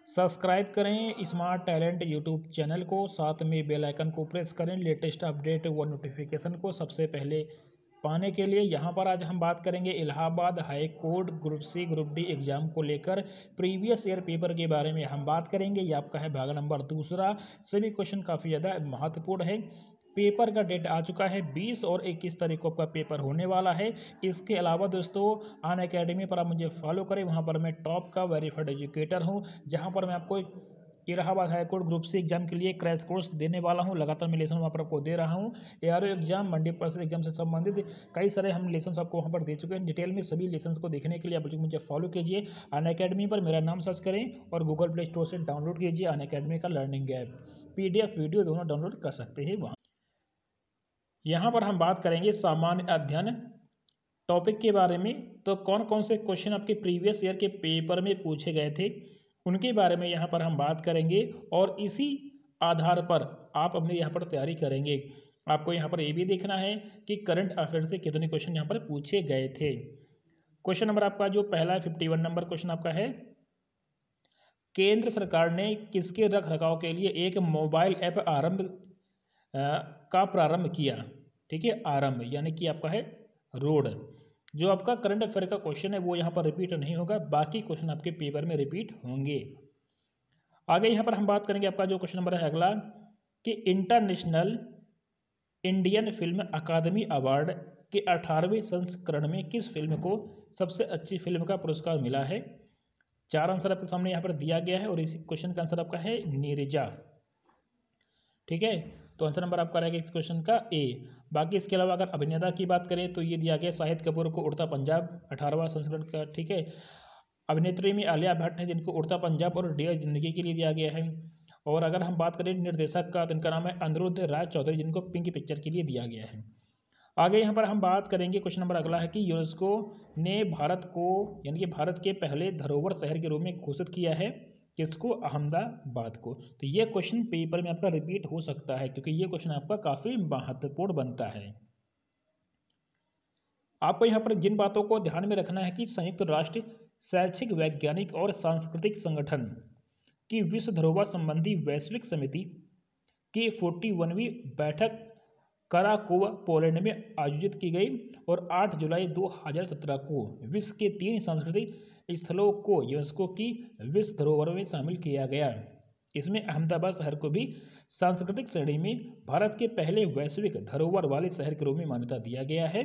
Subscribe करें smart talent YouTube channel को, साथ में बेल आइकन को प्रेस करें लेटेस्ट अपडेट व नोटिफिकेशन को सबसे पहले पाने के लिए। यहाँ पर आज हम बात करेंगे Allahabad high court group C group D exam को लेकर प्रीवियस ईयर पेपर के बारे में हम बात करेंगे। ये आपका है भाग नंबर 2। सभी क्वेश्चन काफ़ी ज़्यादा महत्वपूर्ण है। पेपर का डेट आ चुका है 20 और 21 तारीख को आपका पेपर होने वाला है। इसके अलावा दोस्तों अनअकैडमी पर आप मुझे फॉलो करें, वहाँ पर मैं टॉप का वेरीफाइड एजुकेटर हूँ, जहाँ पर मैं आपको Allahabad high court group C exam के लिए क्रैश कोर्स देने वाला हूँ। लगातार मैं लेसन वहाँ पर आपको दे रहा हूँ। ARO एग्जाम, मंडी पर्सन एग्जाम से संबंधित कई सारे हम लेसन आपको वहाँ पर दे चुके हैं। डिटेल में सभी लेसन को देखने के लिए आप मुझे फॉलो कीजिए। अनअकैडमी पर मेरा नाम सर्च करें और गूगल प्ले स्टोर से डाउनलोड कीजिए अनअकैडमी का लर्निंग ऐप। PDF वीडियो दोनों डाउनलोड कर सकते हैं वहाँ। यहाँ पर हम बात करेंगे सामान्य अध्ययन टॉपिक के बारे में। तो कौन कौन से क्वेश्चन आपके प्रीवियस ईयर के पेपर में पूछे गए थे उनके बारे में यहाँ पर हम बात करेंगे और इसी आधार पर आप अपने यहाँ पर तैयारी करेंगे। आपको यहाँ पर ये भी देखना है कि करंट अफेयर से कितने क्वेश्चन यहाँ पर पूछे गए थे। क्वेश्चन नंबर आपका जो पहला 51 नंबर क्वेश्चन आपका है, केंद्र सरकार ने किसके रख रखाव के लिए एक मोबाइल ऐप का प्रारंभ किया। ठीक है, आरंभ यानी कि आपका है रोड। जो आपका करंट अफेयर का क्वेश्चन है वो यहाँ पर रिपीट नहीं होगा, बाकी क्वेश्चन आपके पेपर में रिपीट होंगे। आगे यहाँ पर हम बात करेंगे आपका जो क्वेश्चन नंबर है अगला कि इंटरनेशनल इंडियन फिल्म अकादमी अवार्ड के 18वें संस्करण में किस फिल्म को सबसे अच्छी फिल्म का पुरस्कार मिला है। 4 आंसर आपके सामने यहाँ पर दिया गया है और इस क्वेश्चन का आंसर आपका है नीरजा। ठीक है, तो आंसर नंबर आपका रहेगा इस क्वेश्चन का A। बाकी इसके अलावा अगर अभिनेता की बात करें तो ये दिया गया शाहिद कपूर को उड़ता पंजाब 18वां संस्करण का। ठीक है, अभिनेत्री में आलिया भट्ट है जिनको उड़ता पंजाब और डियर जिंदगी के लिए दिया गया है। और अगर हम बात करें निर्देशक का तो इनका नाम है अनिरुद्ध राज चौधरी जिनको पिंक पिक्चर के लिए दिया गया है। आगे यहाँ पर हम बात करेंगे क्वेश्चन नंबर अगला है कि यूनेस्को ने भारत को यानी कि भारत के पहले धरोहर शहर के रूप में घोषित किया है किसको, अहमदाबाद को। तो ये क्वेश्चन पेपर में आपका रिपीट हो सकता है क्योंकि ये क्वेश्चन आपका काफी महत्वपूर्ण बनता है। आपको यहाँ पर जिन बातों को ध्यान में रखना है कि संयुक्त राष्ट्र शैक्षिक वैज्ञानिक और सांस्कृतिक संगठन की विश्व धरोहर संबंधी वैश्विक समिति की 41वीं बैठक कराकोव पोलैंड में आयोजित की गई और 8 जुलाई 2017 को विश्व के 3 सांस्कृतिक स्थलों को यूनेस्को की विश्व धरोहर में शामिल किया गया। इसमें अहमदाबाद शहर को भी सांस्कृतिक श्रेणी में भारत के पहले वैश्विक धरोहर वाले शहर के रूप में मान्यता दिया गया है।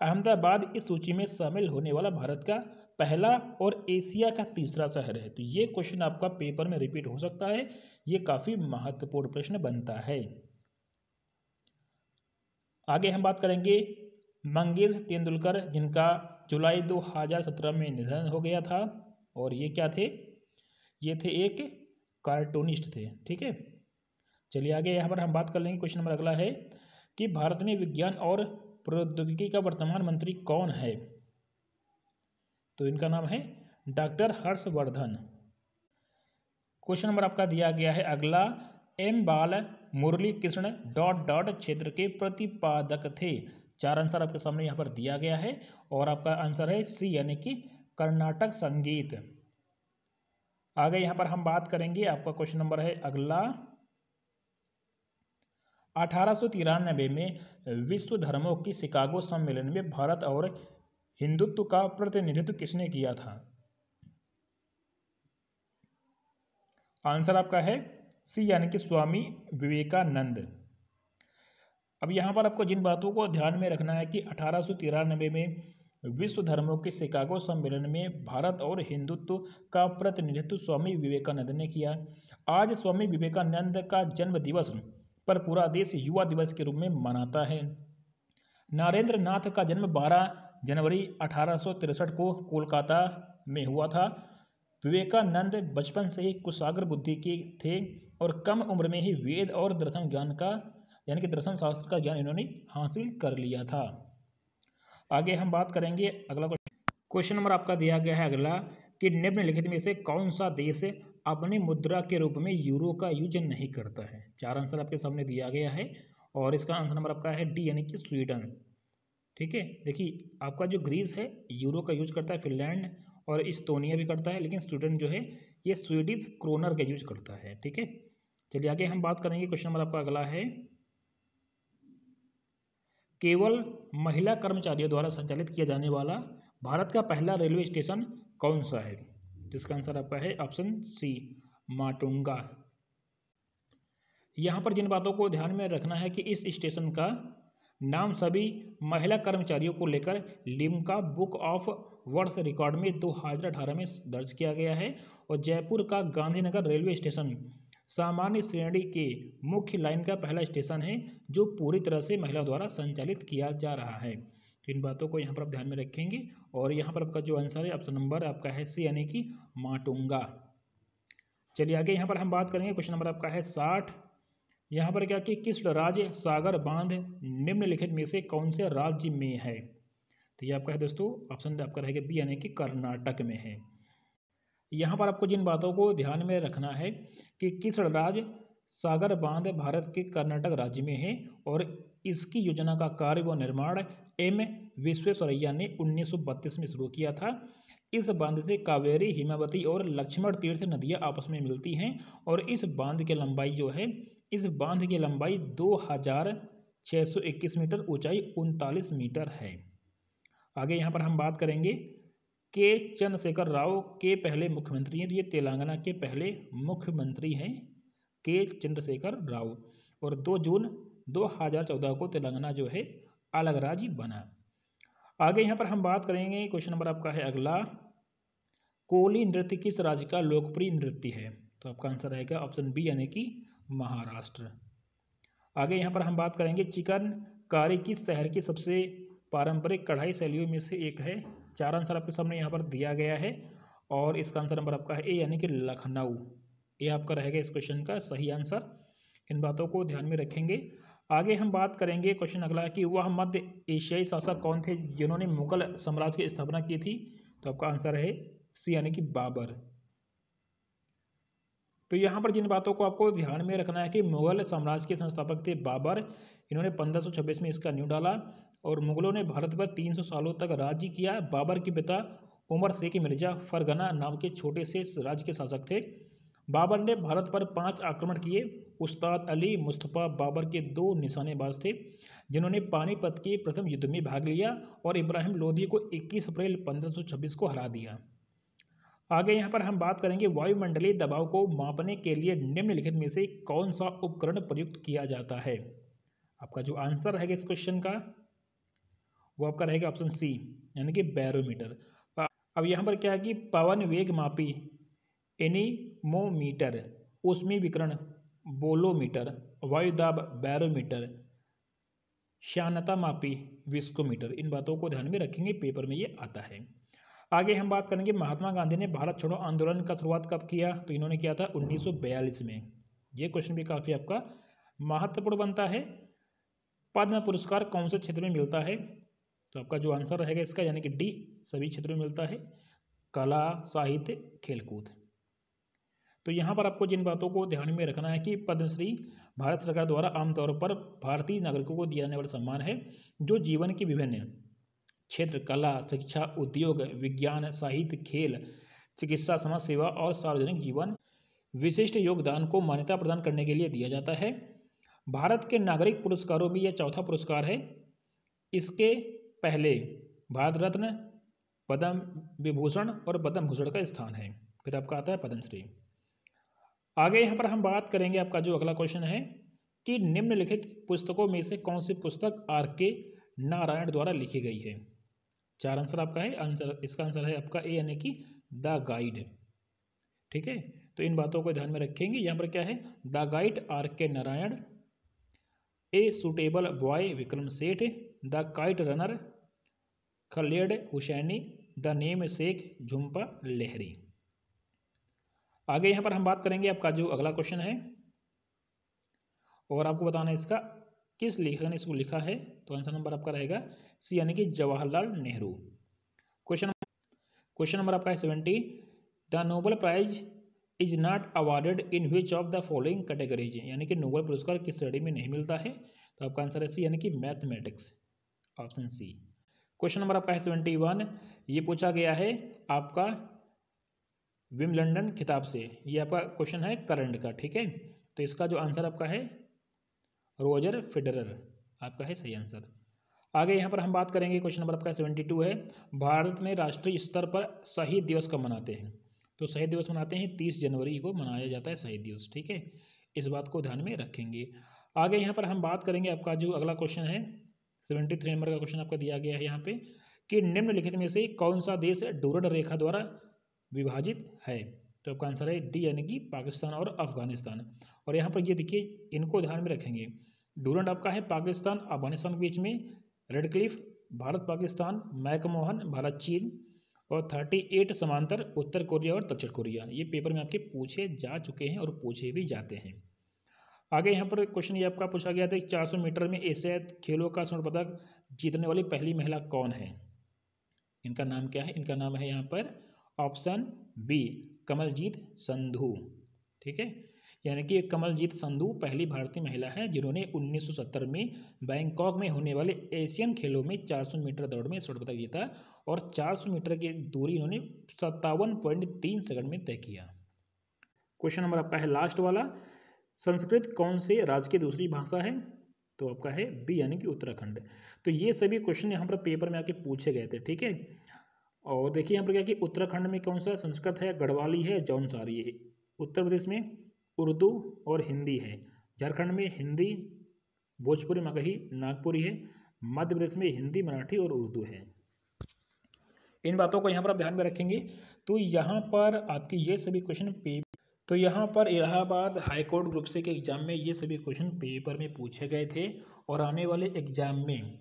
अहमदाबाद इस सूची में शामिल होने वाला भारत का पहला और एशिया का तीसरा शहर है। तो ये क्वेश्चन आपका पेपर में रिपीट हो सकता है, ये काफी महत्वपूर्ण प्रश्न बनता है। आगे हम बात करेंगे मंगेश तेंदुलकर जिनका जुलाई 2017 में निधन हो गया था। और ये क्या थे, ये थे एक कार्टूनिस्ट थे। ठीक है, चलिए आगे यहाँ पर हम बात कर लेंगे। क्वेश्चन नंबर अगला है कि भारत में विज्ञान और प्रौद्योगिकी का वर्तमान मंत्री कौन है। तो इनका नाम है डॉक्टर हर्षवर्धन। क्वेश्चन नंबर आपका दिया गया है अगला, M बाल मुरली कृष्ण ... क्षेत्र के प्रतिपादक थे। 4 आंसर आपके सामने यहाँ पर दिया गया है और आपका आंसर है C यानी कि कर्नाटक संगीत। आगे यहाँ पर हम बात करेंगे, आपका क्वेश्चन नंबर है अगला, 1893 में विश्व धर्मों की शिकागो सम्मेलन में भारत और हिंदुत्व का प्रतिनिधित्व किसने किया था। आंसर आपका है C यानी कि स्वामी विवेकानंद। अब यहाँ पर आपको जिन बातों को ध्यान में रखना है कि 1893 में विश्व धर्मों के शिकागो सम्मेलन में भारत और हिंदुत्व का प्रतिनिधित्व स्वामी विवेकानंद ने किया। आज स्वामी विवेकानंद का जन्म दिवस पर पूरा देश युवा दिवस के रूप में मनाता है। नरेंद्र नाथ का जन्म 12 जनवरी 1863 को कोलकाता में हुआ था। विवेकानंद बचपन से ही कुशाग्र बुद्धि के थे और कम उम्र में ही वेद और दर्शन ज्ञान का यानी कि दर्शन शास्त्र का ज्ञान इन्होंने हासिल कर लिया था। आगे हम बात करेंगे अगला क्वेश्चन नंबर आपका दिया गया है अगला कि निम्नलिखित में से कौन सा देश अपनी मुद्रा के रूप में यूरो का यूज नहीं करता है। 4 आंसर आपके सामने दिया गया है और इसका आंसर नंबर आपका है D यानी कि स्वीडन। ठीक है, देखिए आपका जो ग्रीस है यूरो का यूज करता है, फिनलैंड और इस्तोनिया भी करता है, लेकिन स्वीडन जो है ये स्वीडिश क्रोनर का यूज करता है। ठीक है, चलिए आगे हम बात करेंगे। क्वेश्चन नंबर आपका अगला है, केवल महिला कर्मचारियों द्वारा संचालित किया जाने वाला भारत का पहला रेलवे स्टेशन कौन सा है? तो इसका आंसर आपका है ऑप्शन सी, माटुंगा। यहाँ पर जिन बातों को ध्यान में रखना है कि इस स्टेशन का नाम सभी महिला कर्मचारियों को लेकर Limca book of world record में 2018 में दर्ज किया गया है, और जयपुर का गांधीनगर रेलवे स्टेशन सामान्य श्रेणी के मुख्य लाइन का पहला स्टेशन है जो पूरी तरह से महिला द्वारा संचालित किया जा रहा है। तो इन बातों को यहाँ पर आप ध्यान में रखेंगे, और यहाँ पर आपका जो आंसर है ऑप्शन नंबर आपका है सी, यानी कि माटुंगा। चलिए आगे यहाँ पर हम बात करेंगे। क्वेश्चन नंबर आपका है 60। यहाँ पर क्या कि किस राज्य सागर बांध निम्नलिखित में से कौन से राज्य में है? तो ये आपका है दोस्तों ऑप्शन आपका रहेगा बी, यानी कि कर्नाटक में है। यहाँ पर आपको जिन बातों को ध्यान में रखना है कि किस राज्य सागर बांध भारत के कर्नाटक राज्य में है, और इसकी योजना का कार्य व निर्माण एम विश्वेश्वरैया ने 1932 में शुरू किया था। इस बांध से कावेरी, हिमावती और लक्ष्मण तीर्थ नदियाँ आपस में मिलती हैं, और इस बांध की लंबाई जो है, इस बांध की लंबाई 2621 मीटर, ऊंचाई 39 मीटर है। आगे यहाँ पर हम बात करेंगे के चंद्रशेखर राव के पहले मुख्यमंत्री हैं। तो ये तेलंगाना के पहले मुख्यमंत्री हैं के चंद्रशेखर राव, और 2 जून 2014 को तेलंगाना जो है अलग राज्य बना। आगे यहाँ पर हम बात करेंगे। क्वेश्चन नंबर आपका है अगला, कोली नृत्य किस राज्य का लोकप्रिय नृत्य है? तो आपका आंसर रहेगा ऑप्शन बी, यानी कि महाराष्ट्र। आगे यहाँ पर हम बात करेंगे, चिकन कारी किस शहर की सबसे पारंपरिक कढ़ाई शैलियों में से एक है? 4 आंसर आपके सामने यहाँ पर दिया गया है, और इसका आंसर नंबर आपका है ए, यानी कि लखनऊ। ये आपका रहेगा इस क्वेश्चन का सही आंसर। इन बातों को ध्यान में रखेंगे। आगे हम बात करेंगे। क्वेश्चन अगला कि वह मध्य एशियाई शासक कौन थे जिन्होंने मुगल साम्राज्य की स्थापना की थी? तो आपका आंसर है सी, यानी कि बाबर। तो यहाँ पर जिन बातों को आपको ध्यान में रखना है कि मुगल साम्राज्य के संस्थापक थे बाबर। इन्होंने 1526 में इसका नींव डाला, और मुगलों ने भारत पर 300 सालों तक राज्य किया। बाबर के पिता उमर शेख मिर्जा फरगना नाम के छोटे से राज्य के शासक थे। बाबर ने भारत पर 5 आक्रमण किए। उस्ताद अली मुस्तफ़ा बाबर के 2 निशानेबाज थे जिन्होंने पानीपत के प्रथम युद्ध में भाग लिया, और इब्राहिम लोधी को 21 अप्रैल 1526 को हरा दिया। आगे यहाँ पर हम बात करेंगे, वायुमंडलीय दबाव को मापने के लिए निम्नलिखित में से कौन सा उपकरण प्रयुक्त किया जाता है? आपका जो आंसर रहेगा इस क्वेश्चन का वो आपका रहेगा ऑप्शन सी, यानी कि बैरोमीटर। अब यहाँ पर क्या है कि पवन वेग मापी एनीमोमीटर, ऊष्मीय विकिरण बोलोमीटर, वायुदाब बैरोमीटर, श्यानता मापी विस्कोमीटर। इन बातों को ध्यान में रखेंगे, पेपर में ये आता है। आगे हम बात करेंगे, महात्मा गांधी ने भारत छोड़ो आंदोलन का शुरुआत कब किया? तो इन्होंने किया था 1942 में। ये क्वेश्चन भी काफ़ी आपका महत्वपूर्ण बनता है। पद्म पुरस्कार कौन से क्षेत्र में मिलता है? तो आपका जो आंसर रहेगा इसका, यानी कि डी, सभी क्षेत्रों में मिलता है, कला, साहित्य, खेलकूद। तो यहाँ पर आपको जिन बातों को ध्यान में रखना है कि पद्मश्री भारत सरकार द्वारा आमतौर पर भारतीय नागरिकों को दिया जाने वाला सम्मान है जो जीवन की विभिन्न क्षेत्र, कला, शिक्षा, उद्योग, विज्ञान, साहित्य, खेल, चिकित्सा, समाज सेवा और सार्वजनिक जीवन विशिष्ट योगदान को मान्यता प्रदान करने के लिए दिया जाता है। भारत के नागरिक पुरस्कारों में यह चौथा पुरस्कार है। इसके पहले भारत रत्न, पद्म विभूषण और पद्म भूषण का स्थान है। फिर आपका आता है पद्मश्री। आगे यहाँ पर हम बात करेंगे, आपका जो अगला क्वेश्चन है कि निम्नलिखित पुस्तकों में से कौन सी पुस्तक आर.के. नारायण द्वारा लिखी गई है? 4 आंसर आपका है। आंसर इसका आंसर है आपका ए, यानी कि द गाइड। ठीक है, तो इन बातों को ध्यान में रखेंगे। यहाँ पर क्या है, the guide R K. Narayan, a suitable boy Vikram Seth, the kite runner Khaled Hosseini, the namesake Jhumpa Lahiri. आगे यहाँ पर हम बात करेंगे, आपका जो अगला क्वेश्चन है और आपको बताना है इसका किस लेखक ने इसको लिखा है। तो आंसर नंबर आपका रहेगा सी, यानी कि जवाहरलाल नेहरू। क्वेश्चन नंबर आपका है 70। The Nobel prize is not awarded in which of the following categories, यानी कि नोबेल पुरस्कार किस श्रेणी में नहीं मिलता है? तो आपका आंसर है सी, यानी कि mathematics, option C. Question number आपका है 71। ये पूछा गया है आपका विम्बलडन खिताब से, ये आपका क्वेश्चन है करंट का, ठीक है। तो इसका जो आंसर आपका है रोजर फेडरर आपका है सही आंसर। आगे यहाँ पर हम बात करेंगे, क्वेश्चन नंबर आपका 72 है, भारत में राष्ट्रीय स्तर पर शहीद दिवस कब मनाते हैं? तो शहीद दिवस मनाते हैं 30 जनवरी को मनाया जाता है शहीद दिवस, ठीक है। इस बात को ध्यान में रखेंगे। आगे यहाँ पर हम बात करेंगे, आपका जो अगला क्वेश्चन है 73 नंबर का क्वेश्चन आपका दिया गया है यहाँ पे कि निम्नलिखित में से कौन सा देश डूरंड रेखा द्वारा विभाजित है? तो आपका आंसर है डी यानी कि पाकिस्तान और अफगानिस्तान। और यहाँ पर ये देखिए, इनको ध्यान में रखेंगे। डूरंड आपका है पाकिस्तान अफगानिस्तान के बीच में, red Cliff Bharat Pakistan, McMahon Bharat चीन, और 38 समांतर उत्तर कोरिया और दक्षिण कोरिया। ये पेपर में आपके पूछे जा चुके हैं और पूछे भी जाते हैं। आगे यहाँ पर क्वेश्चन ये आपका पूछा गया था 400 मीटर में एशियाई खेलों का स्वर्ण पदक जीतने वाली पहली महिला कौन है? इनका नाम क्या है? इनका नाम है यहाँ पर ऑप्शन बी कमलजीत संधू, ठीक है। यानी कि कमलजीत संधू पहली भारतीय महिला है जिन्होंने 1970 में बैंकॉक में होने वाले एशियन खेलों में 400 मीटर दौड़ में स्वर्ण पदक जीता और 400 मीटर की दूरी इन्होंने 57.3 सेकंड में तय किया। क्वेश्चन नंबर आपका है लास्ट वाला, संस्कृत कौन से राज्य की दूसरी भाषा है? तो आपका है बी यानी कि उत्तराखंड। तो ये सभी क्वेश्चन यहाँ पर पेपर में आके पूछे गए थे, ठीक है। और देखिए यहाँ पर क्या कि उत्तराखंड में कौन सा संस्कृत है, गढ़वाली है, जौनसारी है। उत्तर प्रदेश में उर्दू और हिंदी है। झारखंड में हिंदी, भोजपुरी, मगही, नागपुरी है। मध्य प्रदेश में हिंदी, मराठी और उर्दू है। इन बातों को यहाँ पर आप ध्यान में रखेंगे। तो यहाँ पर आपके ये सभी क्वेश्चन तो यहाँ पर इलाहाबाद हाईकोर्ट ग्रुप सी के एग्जाम में ये सभी क्वेश्चन पेपर में पूछे गए थे। और आने वाले एग्जाम में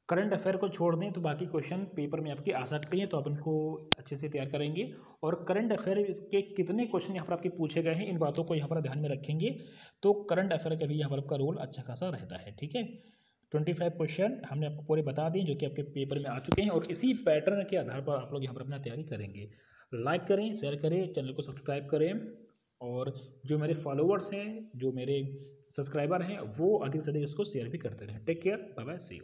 करंट अफेयर को छोड़ दें तो बाकी क्वेश्चन पेपर में आपके आ सकते हैं, तो आप इनको अच्छे से तैयार करेंगे। और करंट अफेयर के कितने क्वेश्चन यहाँ पर आपके पूछे गए हैं, इन बातों को यहाँ पर ध्यान में रखेंगे। तो करंट अफेयर का भी यहाँ पर आपका रोल अच्छा खासा रहता है, ठीक है। 25 क्वेश्चन हमने आपको पूरे बता दिए जो कि आपके पेपर में आ चुके हैं, और इसी पैटर्न के आधार पर आप लोग यहाँ पर अपना तैयारी करेंगे। लाइक करें, शेयर करें, चैनल को सब्सक्राइब करें, और जो मेरे फॉलोअर्स हैं, जो मेरे सब्सक्राइबर हैं, वो अधिक से अधिक इसको शेयर भी करते रहें। Take care, bye bye, see you.